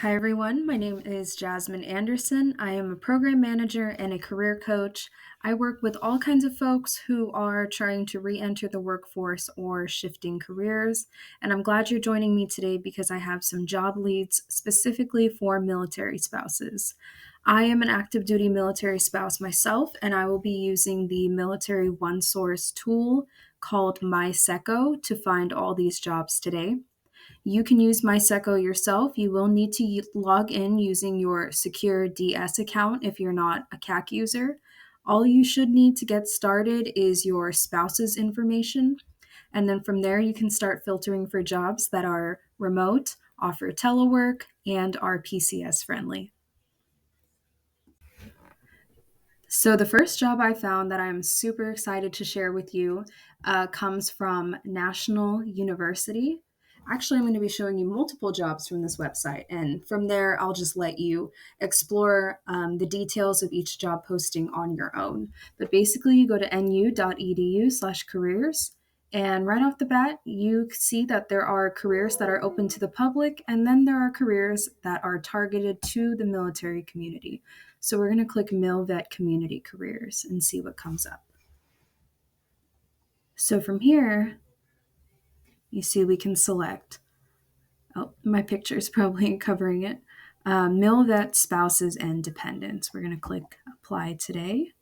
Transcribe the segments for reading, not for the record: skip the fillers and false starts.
Hi everyone, my name is Jasmine Anderson. I am a program manager and a career coach. I work with all kinds of folks who are trying to re-enter the workforce or shifting careers, and I'm glad you're joining me today because I have some job leads specifically for military spouses. I am an active duty military spouse myself, and I will be using the military one source tool called MYSECO to find all these jobs today. You can use MySeco yourself. You will need to log in using your secure DS account if you're not a CAC user. All you should need to get started is your spouse's information. And then from there, you can start filtering for jobs that are remote, offer telework, and are PCS friendly. So, the first job I found that I'm super excited to share with you comes from National University. Actually, I'm going to be showing you multiple jobs from this website, and from there, I'll just let you explore the details of each job posting on your own. But basically, you go to nu.edu/careers, and right off the bat, you see that there are careers that are open to the public, and then there are careers that are targeted to the military community. So we're going to click MilVet Community Careers and see what comes up. So from here, you see we can select, oh, my picture is probably covering it, MilVet Spouses and Dependents. We're going to click Apply Today.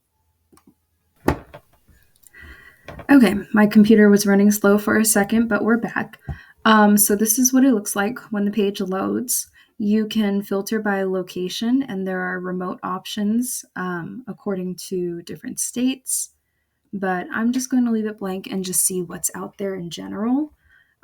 Okay, my computer was running slow for a second, but we're back. So this is what it looks like when the page loads. You can filter by location, and there are remote options according to different states. But I'm just going to leave it blank and just see what's out there in general.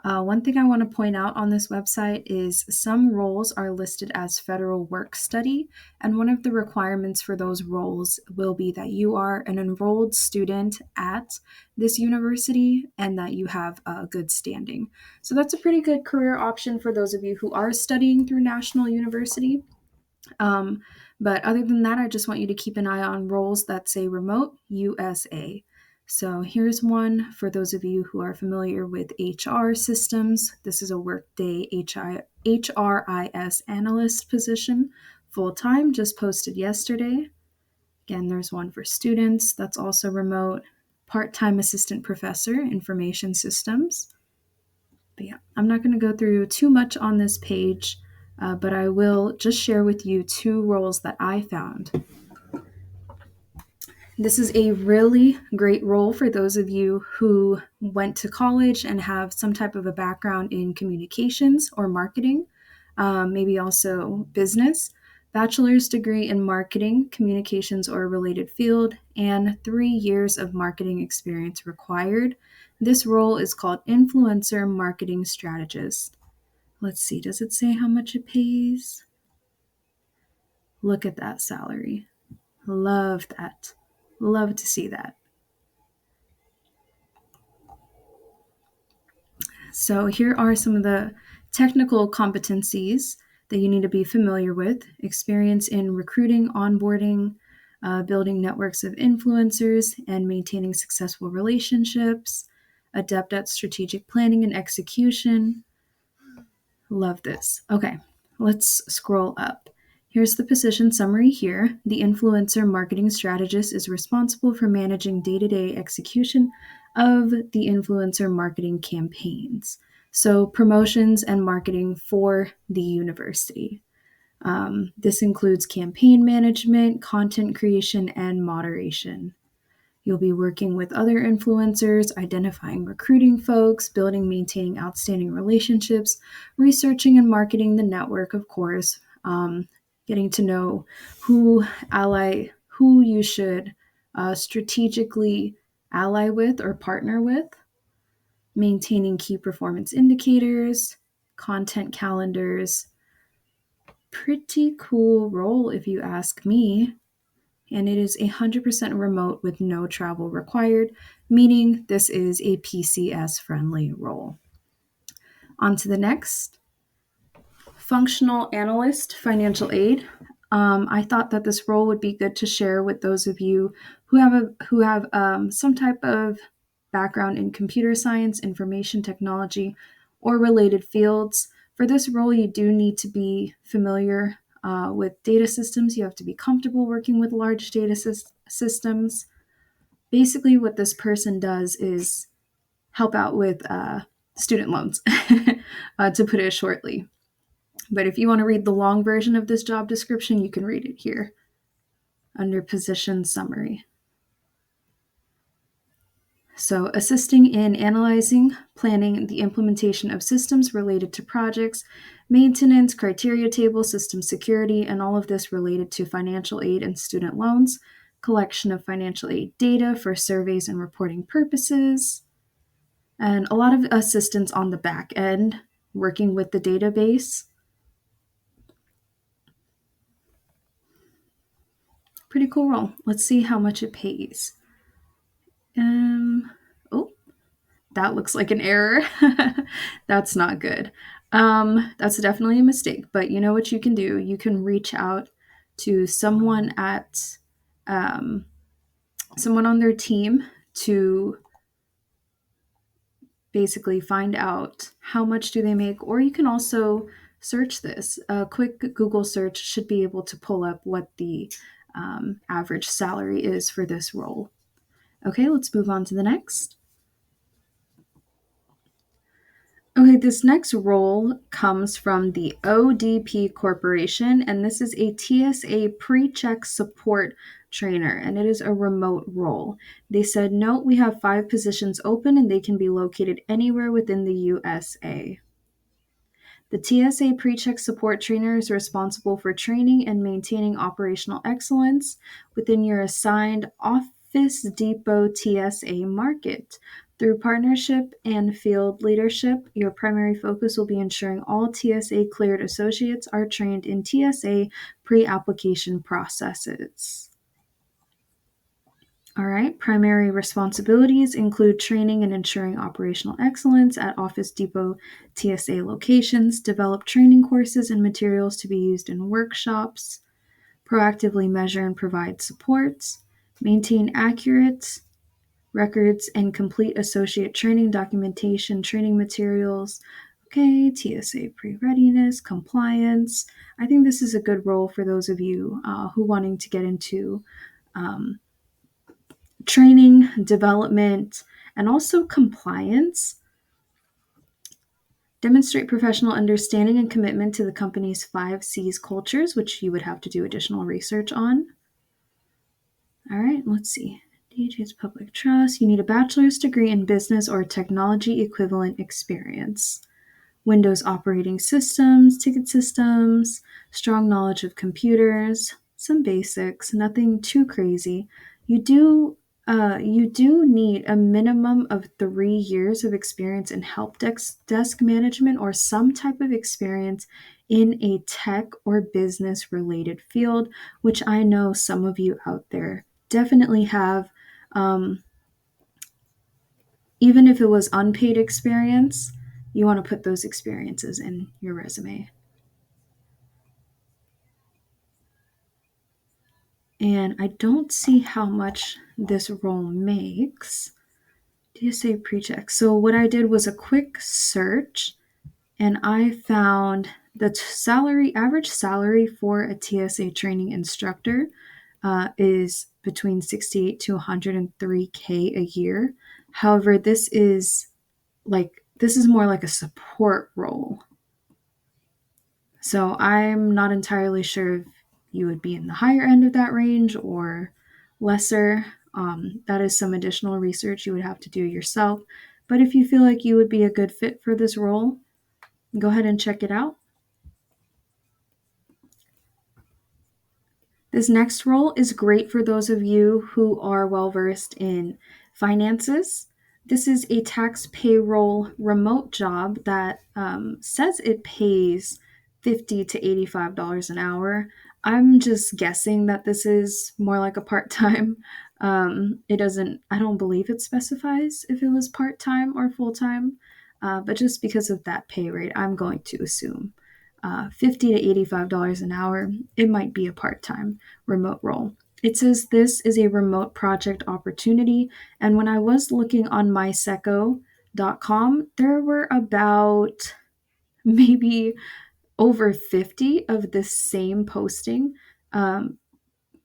One thing I want to point out on this website is some roles are listed as federal work study, and one of the requirements for those roles will be that you are an enrolled student at this university and that you have a good standing. So that's a pretty good career option for those of you who are studying through National University. But other than that, I just want you to keep an eye on roles that say remote USA. So here's one for those of you who are familiar with HR systems. This is a Workday HRIS analyst position, full-time, just posted yesterday. Again, there's one for students that's also remote, part-time assistant professor, information systems. But yeah, I'm not going to go through too much on this page, but I will just share with you two roles that I found. This is a really great role for those of you who went to college and have some type of a background in communications or marketing, maybe also business, bachelor's degree in marketing, communications, or a related field, and 3 years of marketing experience required. This role is called Influencer Marketing Strategist. Let's see, does it say how much it pays? Look at that salary. Love that. Love to see that. So here are some of the technical competencies that you need to be familiar with: experience in recruiting, onboarding, building networks of influencers, and maintaining successful relationships, adept at strategic planning and execution. Love this. Okay, let's scroll up. Here's the position summary here. The influencer marketing strategist is responsible for managing day-to-day execution of the influencer marketing campaigns. So promotions and marketing for the university. This includes campaign management, content creation, and moderation. You'll be working with other influencers, identifying recruiting folks, building, maintaining outstanding relationships, researching and marketing the network, of course, getting to know who you should strategically ally with or partner with, maintaining key performance indicators, content calendars. Pretty cool role if you ask me. And it is 100% remote with no travel required, meaning this is a PCS-friendly role. On to the next. Functional Analyst, Financial Aid. I thought that this role would be good to share with those of you who have some type of background in computer science, information technology, or related fields. For this role, you do need to be familiar with data systems. You have to be comfortable working with large data systems. Basically, what this person does is help out with student loans, to put it shortly. But if you want to read the long version of this job description, you can read it here under position summary. So, assisting in analyzing, planning the implementation of systems related to projects, maintenance, criteria table, system security, and all of this related to financial aid and student loans, collection of financial aid data for surveys and reporting purposes, and a lot of assistance on the back end, working with the database. Pretty cool role. Let's see how much it pays. Oh, that looks like an error. That's not good. That's definitely a mistake, but you know what you can do? You can reach out to someone at someone on their team to basically find out how much do they make, or you can also search this. A quick Google search should be able to pull up what the average salary is for this role. Okay, let's move on to the next. Okay, this next role comes from the ODP Corporation, and this is a TSA pre-check support trainer, and it is a remote role. They said, note, we have 5 positions open, and they can be located anywhere within the USA. The TSA pre-check support trainer is responsible for training and maintaining operational excellence within your assigned Office Depot TSA market. Through partnership and field leadership, your primary focus will be ensuring all TSA cleared associates are trained in TSA pre-application processes. All right, primary responsibilities include training and ensuring operational excellence at Office Depot TSA locations, develop training courses and materials to be used in workshops, proactively measure and provide support, maintain accurate records and complete associate training documentation, training materials. Okay, TSA pre-readiness, compliance. I think this is a good role for those of you who wanting to get into training, development, and also compliance. Demonstrate professional understanding and commitment to the company's 5 C's cultures, which you would have to do additional research on. All right, let's see. DJ's public trust. You need a bachelor's degree in business or technology equivalent experience. Windows operating systems, ticket systems, strong knowledge of computers, some basics, nothing too crazy. You do need a minimum of 3 years of experience in help desk management or some type of experience in a tech or business related field, which I know some of you out there definitely have. Even if it was unpaid experience, you want to put those experiences in your resume. And I don't see how much this role makes. TSA pre-check. So what I did was a quick search, and I found the average salary for a TSA training instructor is between 68 to 103K a year. However, this is more like a support role. So I'm not entirely sure if you would be in the higher end of that range or lesser. That is some additional research you would have to do yourself. But if you feel like you would be a good fit for this role, go ahead and check it out. This next role is great for those of you who are well versed in finances. This is a tax payroll remote job that says it pays $50 to $85 an hour. I'm just guessing that this is more like a part-time. I don't believe it specifies if it was part-time or full-time, but just because of that pay rate, I'm going to assume $50 to $85 an hour. It might be a part-time remote role. It says this is a remote project opportunity, and when I was looking on MYSECO.com, there were about maybe over 50 of the same posting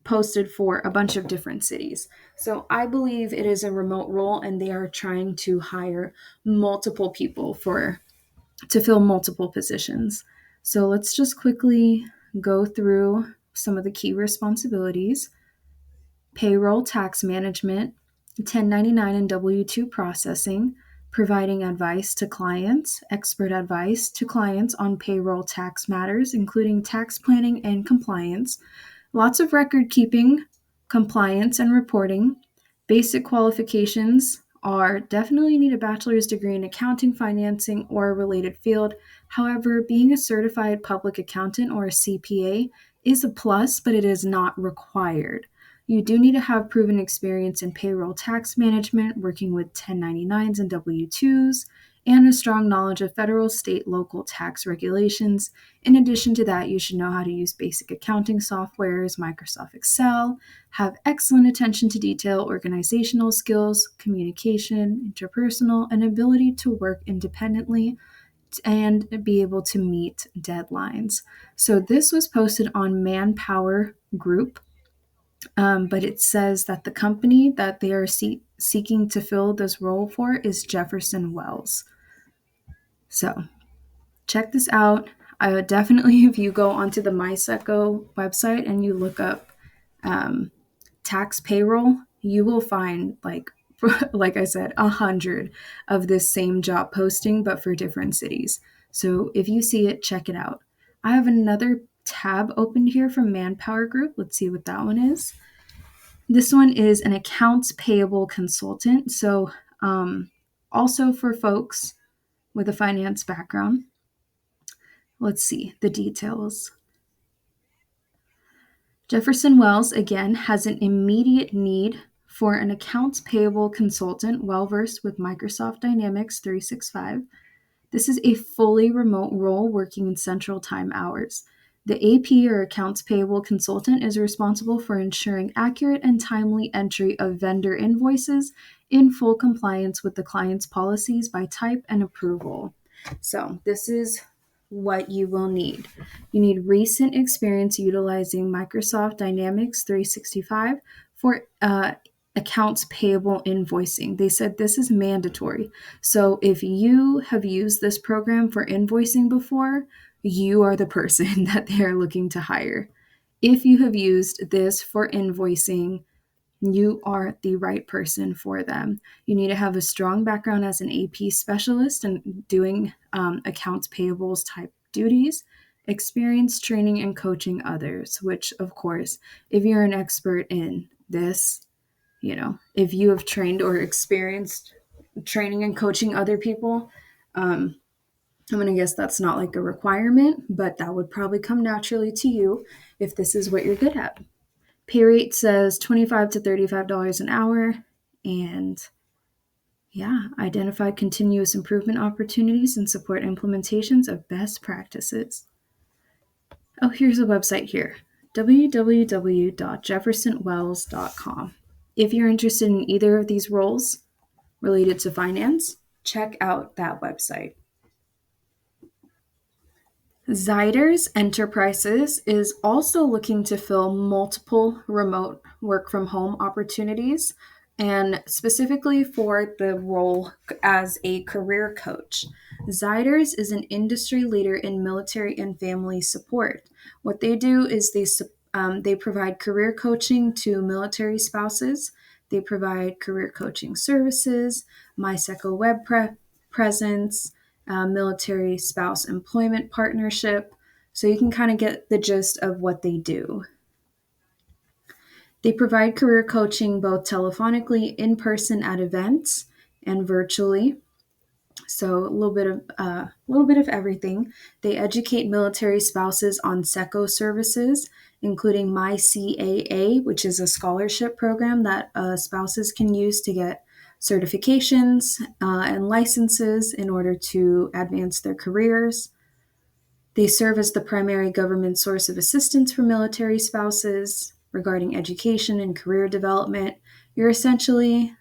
posted for a bunch of different cities. So I believe it is a remote role and they are trying to hire multiple people to fill multiple positions. So let's just quickly go through some of the key responsibilities. Payroll tax management, 1099 and W-2 processing, providing advice to clients, expert advice to clients on payroll tax matters, including tax planning and compliance, lots of record keeping, compliance, and reporting. Basic qualifications are definitely need a bachelor's degree in accounting, financing, or a related field. However, being a certified public accountant or a CPA is a plus, but it is not required. You do need to have proven experience in payroll tax management, working with 1099s and W-2s, and a strong knowledge of federal, state, local tax regulations. In addition to that, you should know how to use basic accounting softwares, Microsoft Excel, have excellent attention to detail, organizational skills, communication, interpersonal, and ability to work independently and be able to meet deadlines. So this was posted on Manpower Group, but it says that the company that they are seeking to fill this role for is Jefferson Wells. So check this out. I would definitely, if you go onto the MYSECO website and you look up tax payroll, you will find like I said, 100 of this same job posting, but for different cities. So if you see it, check it out. I have another tab opened here from Manpower Group. Let's see what that one is. This one is an accounts payable consultant. So also for folks with a finance background. Let's see the details. Jefferson Wells, again, has an immediate need for an accounts payable consultant well versed with Microsoft Dynamics 365. This is a fully remote role working in Central Time hours. The AP or accounts payable consultant is responsible for ensuring accurate and timely entry of vendor invoices in full compliance with the client's policies by type and approval. So, this is what you will need. You need recent experience utilizing Microsoft Dynamics 365 for accounts payable invoicing. They said this is mandatory. So if you have used this program for invoicing before, you are the person that they are looking to hire. If you have used this for invoicing, you are the right person for them. You need to have a strong background as an AP specialist and doing accounts payables type duties, experience training and coaching others, which, of course, if you're an expert in this, if you have trained or experienced training and coaching other people, I'm going to guess that's not like a requirement, but that would probably come naturally to you if this is what you're good at. Pay rate says $25 to $35 an hour, and identify continuous improvement opportunities and support implementations of best practices. Oh, here's a website here, www.jeffersonwells.com. If you're interested in either of these roles related to finance, check out that website. Zyders Enterprises is also looking to fill multiple remote work from home opportunities, and specifically for the role as a career coach. Zyders is an industry leader in military and family support. What they do is they provide career coaching to military spouses. They provide career coaching services, MySECO web presence, military spouse employment partnership. So you can kind of get the gist of what they do. They provide career coaching both telephonically, in person at events, and virtually. So a little bit of everything. They educate military spouses on SECO services, including MyCAA, which is a scholarship program that spouses can use to get certifications and licenses in order to advance their careers. They serve as the primary government source of assistance for military spouses regarding education and career development. You are essentially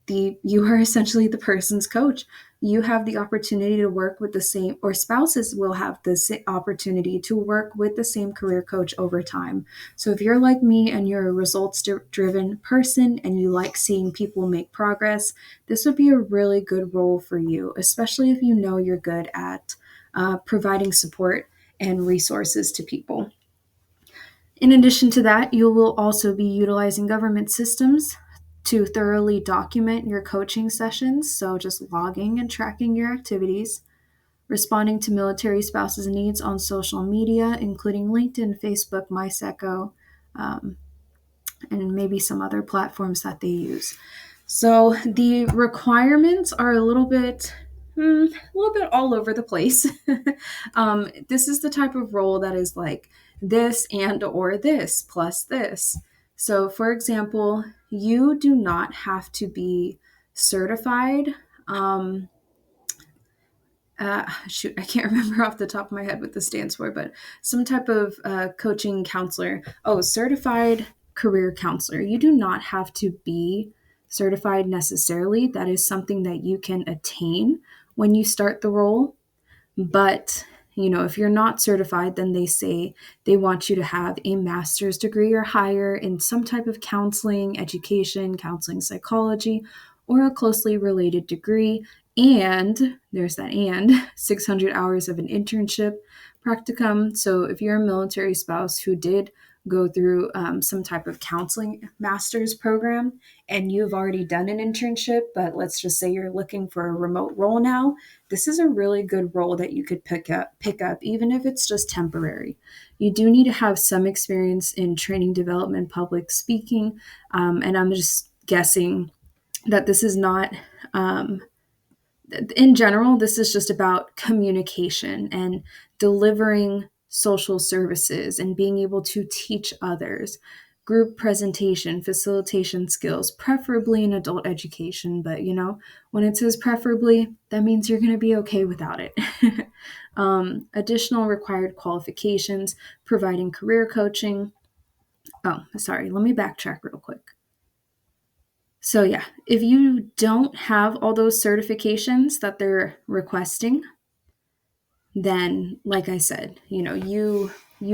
the person's coach. you have the opportunity to work with the same, or spouses will have the opportunity to work with the same career coach over time. So if you're like me and you're a results driven person and you like seeing people make progress, this would be a really good role for you, especially if you know you're good at providing support and resources to people. In addition to that, you will also be utilizing government systems to thoroughly document your coaching sessions, so just logging and tracking your activities, responding to military spouses' needs on social media, including LinkedIn, Facebook, MySECO, um, and maybe some other platforms that they use. So the requirements are a little bit all over the place. This is the type of role that is like this and or this plus this. So, for example, you do not have to be certified. Shoot, I can't remember off the top of my head what this stands for, but some type of coaching counselor. Oh, certified career counselor. You do not have to be certified necessarily. That is something that you can attain when you start the role. But, if you're not certified, then they say they want you to have a master's degree or higher in some type of counseling, education, counseling psychology, or a closely related degree. And there's that and 600 hours of an internship practicum. So if you're a military spouse who did go through some type of counseling master's program and you've already done an internship, but let's just say you're looking for a remote role now, this is a really good role that you could pick up, even if it's just temporary. You do need to have some experience in training development, public speaking, and I'm just guessing that this is not, in general, this is just about communication and delivering social services and being able to teach others. Group presentation, facilitation skills, preferably in adult education, but when it says preferably, that means you're going to be okay without it. Additional required qualifications, providing career coaching. Oh, sorry, let me backtrack real quick. So yeah, if you don't have all those certifications that they're requesting, then like I said, you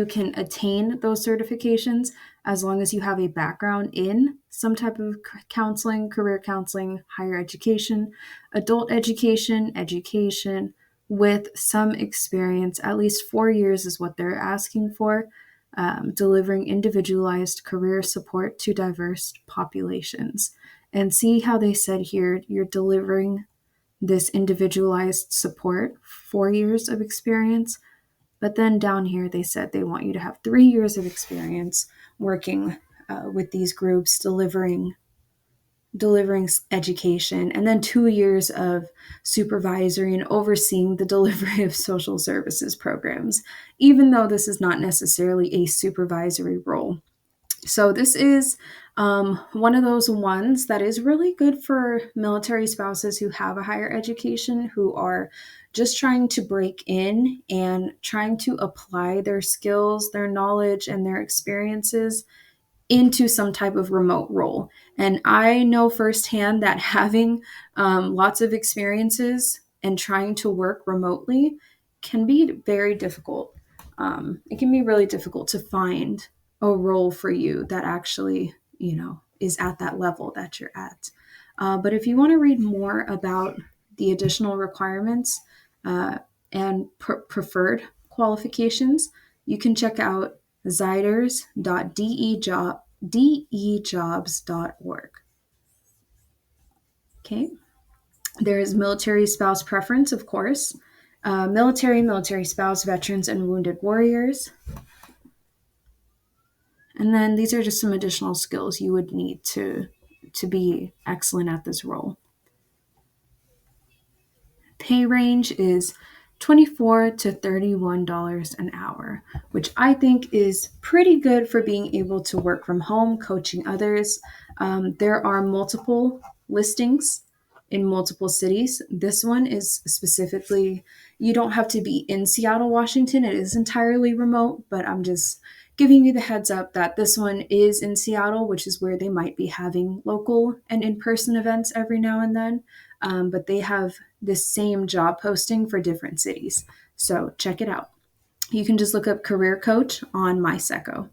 can attain those certifications as long as you have a background in some type of counseling, career counseling, higher education, adult education with some experience. At least 4 years is what they're asking for, delivering individualized career support to diverse populations. And see how they said here, you're delivering this individualized support, 4 years of experience. But then down here, they said they want you to have 3 years of experience working with these groups, delivering education, and then 2 years of supervisory and overseeing the delivery of social services programs, even though this is not necessarily a supervisory role. So this is one of those ones that is really good for military spouses who have a higher education, who are just trying to break in and trying to apply their skills, their knowledge, and their experiences into some type of remote role. And I know firsthand that having lots of experiences and trying to work remotely can be very difficult. It can be really difficult to find a role for you that actually, is at that level that you're at. But if you want to read more about the additional requirements and preferred qualifications, you can check out ziders.dejobs.org. Okay. There is military spouse preference, of course. Military spouse, veterans, and wounded warriors. And then these are just some additional skills you would need to be excellent at this role. Pay range is $24 to $31 an hour, which I think is pretty good for being able to work from home, coaching others. There are multiple listings in multiple cities. This one is specifically, you don't have to be in Seattle, Washington. It is entirely remote, but I'm just giving you the heads up that this one is in Seattle, which is where they might be having local and in-person events every now and then. But they have this same job posting for different cities. So check it out. You can just look up career coach on MySECO.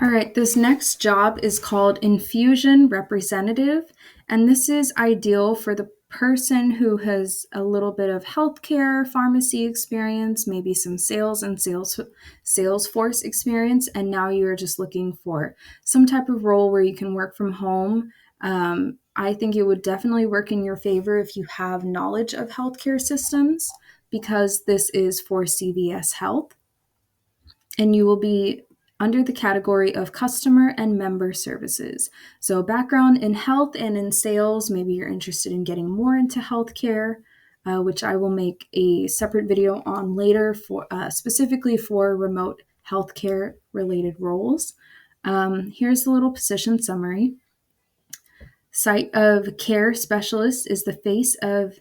All right, this next job is called Infusion Representative, and this is ideal for the person who has a little bit of healthcare, pharmacy experience, maybe some sales and Salesforce experience, and now you're just looking for some type of role where you can work from home. I think it would definitely work in your favor if you have knowledge of healthcare systems, because this is for CVS Health, and you will be under the category of customer and member services. So, background in health and in sales, maybe you're interested in getting more into healthcare, which I will make a separate video on later for specifically for remote healthcare related roles. Here's the little position summary. Site of care specialist is the face of,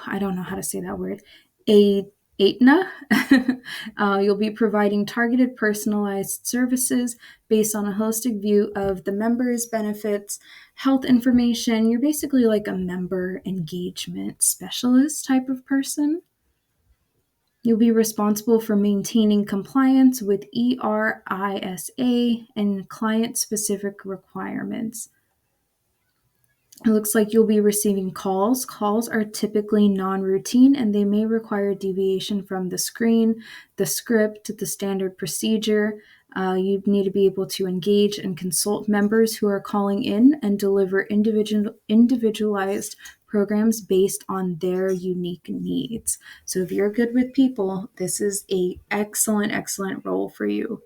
I don't know how to say that word, AITNA. You'll be providing targeted personalized services based on a holistic view of the members' benefits, health information. You're basically like a member engagement specialist type of person. You'll be responsible for maintaining compliance with ERISA and client-specific requirements. It looks like you'll be receiving calls. Calls are typically non-routine and they may require deviation from the screen, the script, the standard procedure. You need to be able to engage and consult members who are calling in and deliver individualized programs based on their unique needs. So if you're good with people, this is an excellent role for you.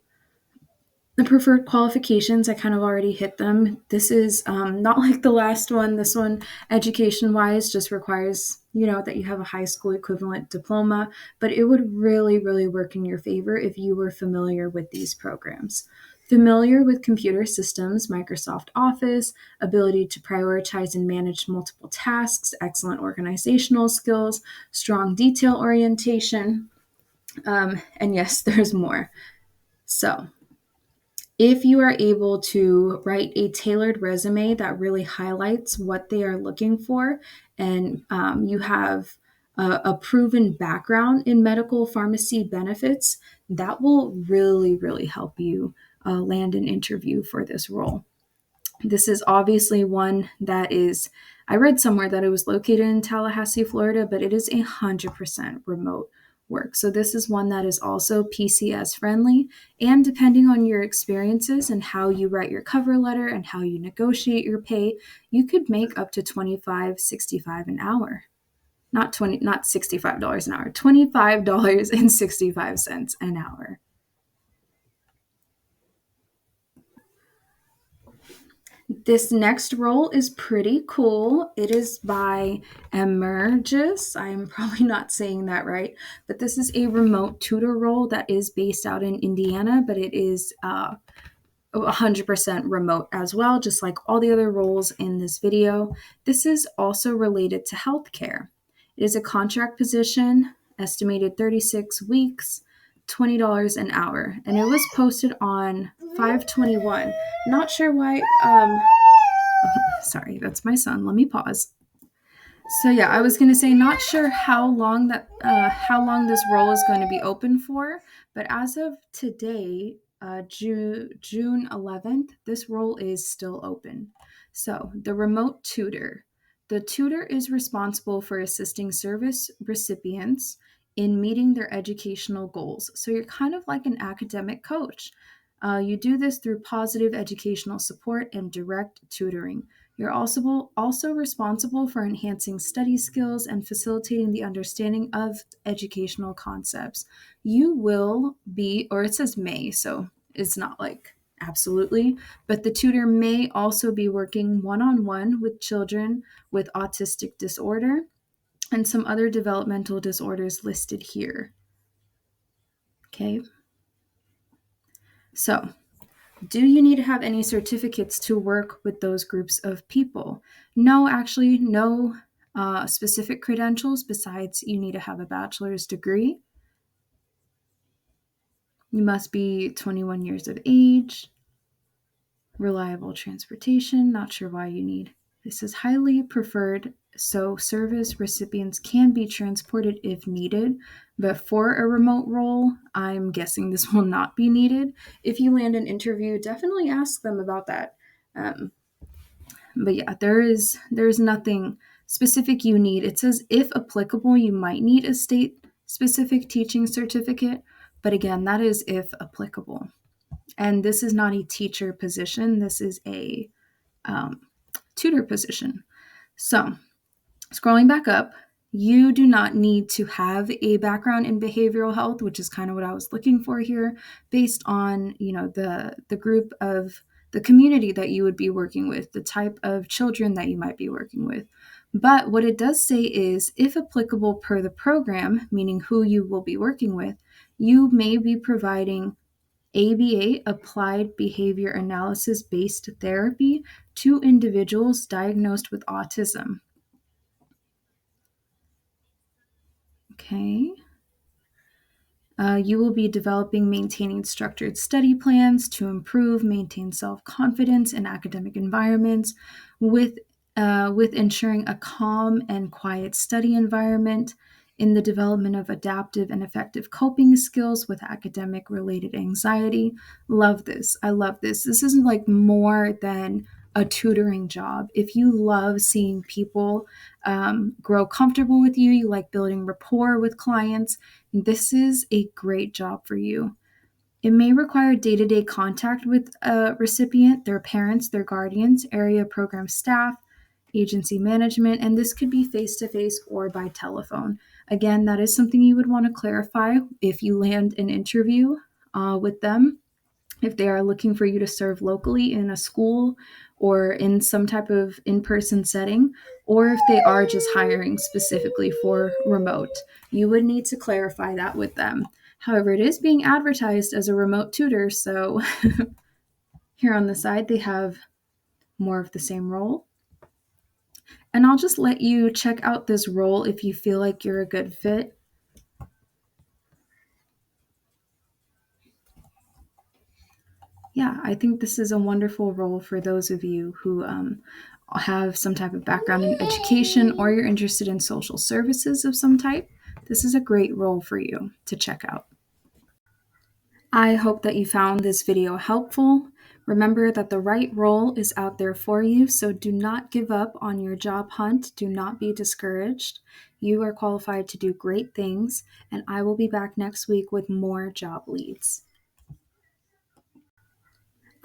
The preferred qualifications, I kind of already hit them. This is not like the last one. This one, education-wise, just requires, that you have a high school equivalent diploma, but it would really work in your favor if you were familiar with these programs. Familiar with computer systems, Microsoft Office, ability to prioritize and manage multiple tasks, excellent organizational skills, strong detail orientation, and yes, there's more. So, if you are able to write a tailored resume that really highlights what they are looking for, and you have a proven background in medical pharmacy benefits, that will really help you land an interview for this role. This is obviously one that is, I read somewhere that it was located in Tallahassee, Florida, but it is 100% remote work. So this is one that is also PCS friendly, and depending on your experiences and how you write your cover letter and how you negotiate your pay, you could make up to $25.65 an hour. Not $65 an hour, $25.65 an hour. This next role is pretty cool. It is by Emergis. I am probably not saying that right, but this is a remote tutor role that is based out in Indiana, but it is 100% remote as well, just like all the other roles in this video. This is also related to healthcare. It is a contract position, estimated 36 weeks, $20 an hour, and it was posted on 5/21. Not sure why. Sorry, that's my son. Let me pause. So yeah, I was going to say, not sure how long this role is going to be open for, but as of today, June 11th, this role is still open. So the remote tutor. The tutor is responsible for assisting service recipients in meeting their educational goals. So you're kind of like an academic coach. You do this through positive educational support and direct tutoring. You're also responsible for enhancing study skills and facilitating the understanding of educational concepts. You will be, or it says may, so it's not like absolutely, but the tutor may also be working one-on-one with children with autistic disorder and some other developmental disorders listed here. Okay. So, do you need to have any certificates to work with those groups of people? No, actually, no specific credentials besides you need to have a bachelor's degree. You must be 21 years of age. Reliable transportation. Not sure why you need This is highly preferred, so service recipients can be transported if needed, but for a remote role, I'm guessing this will not be needed. If you land an interview, definitely ask them about that. Um, but yeah, there's nothing specific you need. It says if applicable, you might need a state specific teaching certificate, but again, that is if applicable. And this is not a teacher position. This is a tutor position. So, scrolling back up, you do not need to have a background in behavioral health, which is kind of what I was looking for here, based on, the group of the community that you would be working with, the type of children that you might be working with. But what it does say is, if applicable per the program, meaning who you will be working with, you may be providing ABA, applied behavior analysis based therapy, to individuals diagnosed with autism. Okay. You will be developing, maintaining structured study plans to improve, maintain self-confidence in academic environments with ensuring a calm and quiet study environment, in the development of adaptive and effective coping skills with academic-related anxiety. Love this. I love this. This is like more than a tutoring job. If you love seeing people grow comfortable with you, you like building rapport with clients, this is a great job for you. It may require day-to-day contact with a recipient, their parents, their guardians, area program staff, agency management, and this could be face-to-face or by telephone. Again, that is something you would want to clarify if you land an interview with them, if they are looking for you to serve locally in a school or in some type of in-person setting, or if they are just hiring specifically for remote. You would need to clarify that with them. However, it is being advertised as a remote tutor, so here on the side they have more of the same role. And I'll just let you check out this role if you feel like you're a good fit. Yeah, I think this is a wonderful role for those of you who have some type of background in education or you're interested in social services of some type. This is a great role for you to check out. I hope that you found this video helpful. Remember that the right role is out there for you, so do not give up on your job hunt. Do not be discouraged. You are qualified to do great things, and I will be back next week with more job leads.